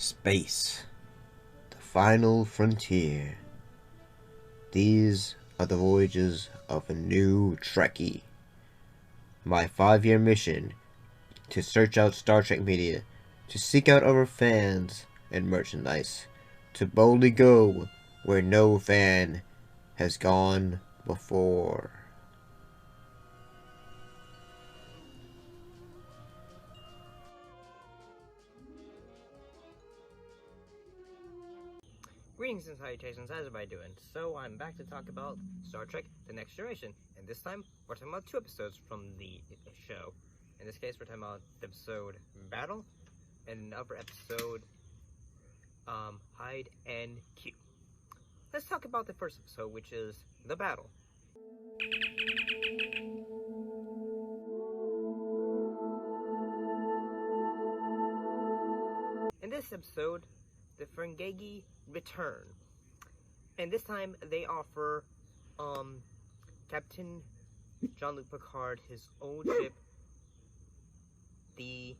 Space, the final frontier. These are the voyages of a new Trekkie. My 5-year mission to search out Star Trek media, to seek out our fans and merchandise, to boldly go where no fan has gone before. Greetings and salutations, how's everybody doing? So I'm back to talk about Star Trek The Next Generation, and this time we're talking about 2 episodes from the show. In this case, we're talking about the episode Battle, and another episode, Hide and Q. Let's talk about the first episode, which is The Battle. In this episode, the Trekkie return, and this time they offer Captain Jean-Luc Picard his old ship, his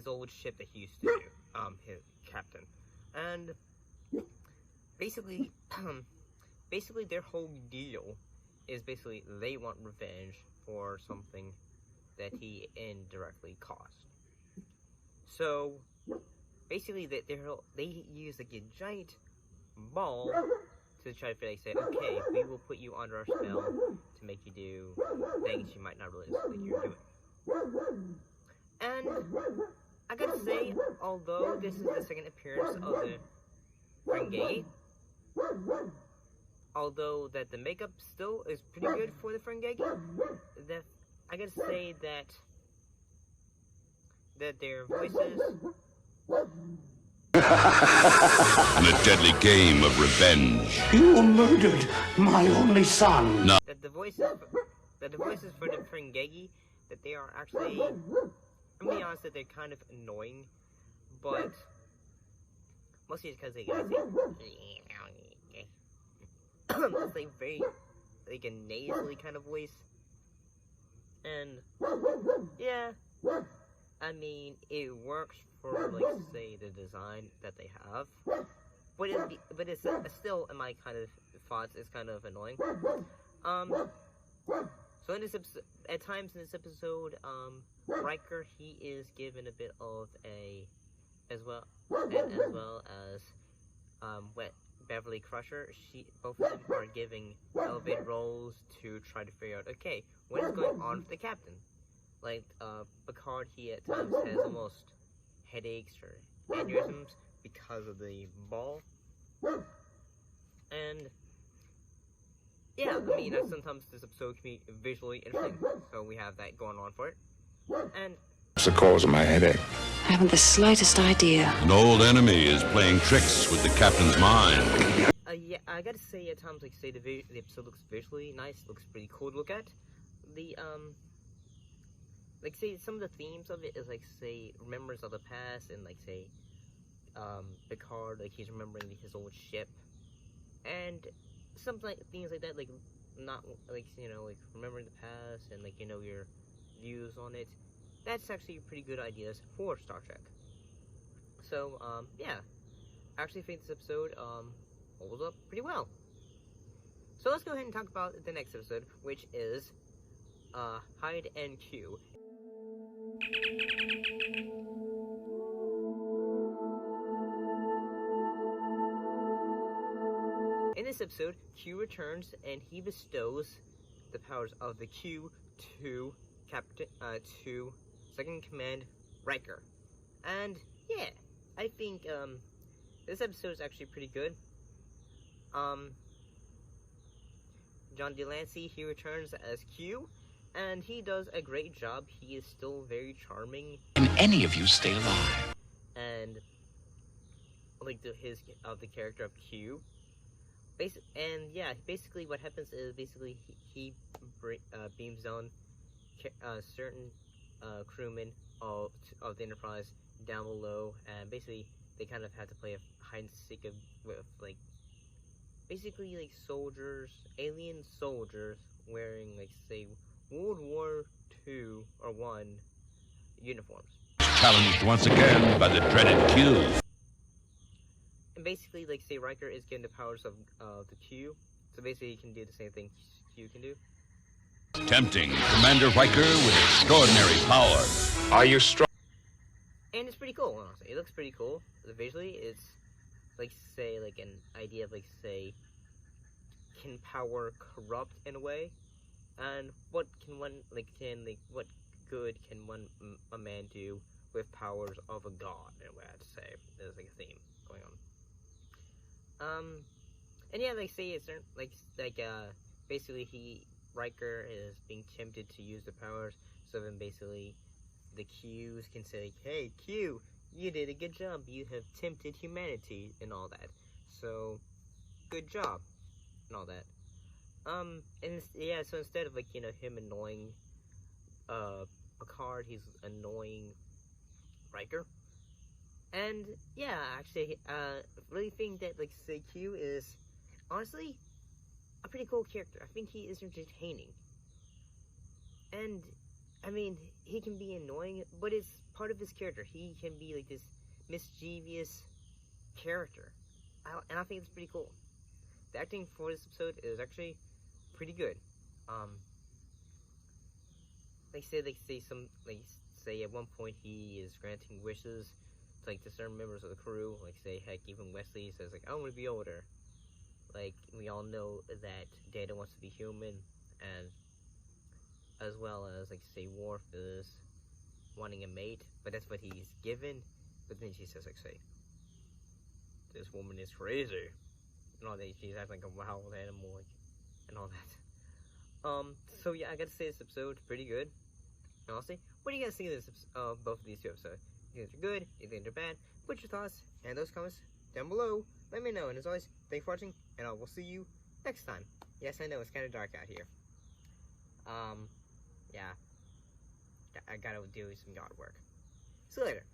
old ship that he used to do, his captain, and basically their whole deal is basically they want revenge for something that he indirectly caused. So basically, they use like a giant ball to try to say, okay, we will put you under our spell to make you do things you might not really think you're doing. And I gotta say, although this is the second appearance of the Trekkie, although that the makeup still is pretty good for the Trekkie, that I gotta say that their voices. In a deadly game of revenge. You murdered my only son. No. That the voices for the Trekkie, that they are actually, I'm gonna be honest, that they're kind of annoying, but mostly because they say it's like very like a nasally kind of voice, and yeah, I mean it works for like say the design that they have, but it's still in my kind of thoughts it's kind of annoying. So in this episode, at times in this episode, Riker, he is given a bit of a as well as Beverly Crusher. Both of them are giving elevated roles to try to figure out, okay, what is going on with the captain. Like Picard, he at times has almost headaches or aneurysms because of the ball, and yeah, I mean sometimes this episode can be visually interesting, so we have that going on for it. And What's the cause of my headache? I haven't the slightest idea. An old enemy is playing tricks with the captain's mind. yeah, I gotta say at times, like say the episode looks visually nice, looks pretty cool to look at. The like say some of the themes of it is like say remembrance of the past, and like say Picard, like he's remembering his old ship, and some like things like that, like not like like remembering the past and like your views on it. That's actually pretty good ideas for Star Trek. So yeah, I actually think this episode holds up pretty well. So let's go ahead and talk about the next episode, which is Hide and Q. In this episode, Q returns and he bestows the powers of the Q to to Second in Command Riker. And yeah, I think this episode is actually pretty good. John Delancey, he returns as Q, and he does a great job. He is still very charming. Can any of you stay alive? And like the character of Q. And yeah, basically what happens is basically he beams down certain crewmen of the Enterprise down below, and basically they kind of have to play a hide and seek with like basically like alien soldiers wearing like say World War II or 1 uniforms. challenged once again by the dreaded Q. And basically, like, say, Riker is getting the powers of the Q, so basically he can do the same thing Q can do. Tempting Commander Riker with extraordinary power. Are you strong? And it's pretty cool, honestly. It looks pretty cool. Visually, it's, like, say, like, an idea of, like, say, can power corrupt in a way? And what can one, like, what good can a man do with powers of a god, in a way, I'd say. There's, like, a theme going on. And yeah, like, say, it's certain, basically Riker is being tempted to use the powers, so then basically the Qs can say, like, hey, Q, you did a good job, you have tempted humanity, and all that. So, good job, and all that. And yeah, so instead of, like, you know, him annoying, Picard, he's annoying Riker. And, yeah, actually, really think that, like, say, Q is, honestly, a pretty cool character. I think he is entertaining. And, I mean, he can be annoying, but it's part of his character. He can be, like, this mischievous character. And I think it's pretty cool. The acting for this episode is actually pretty good. Say at one point he is granting wishes to, like, to certain members of the crew. Like, say, heck, even Wesley says, like, I want to be older. Like, we all know that Data wants to be human, and as well as, like, say, Worf is wanting a mate, but that's what he's given. But then she says, like, say, this woman is crazy, and all that. She's acting like a wild animal, like, and all that. So yeah, I gotta say this episode pretty good. Honestly, what do you guys think of this? Both of these two episodes? You think they're good? You think they're bad? Put your thoughts and those comments down below. Let me know. And as always, thanks for watching, and I will see you next time. Yes, I know it's kind of dark out here. Yeah, I gotta do some yard work. See you later.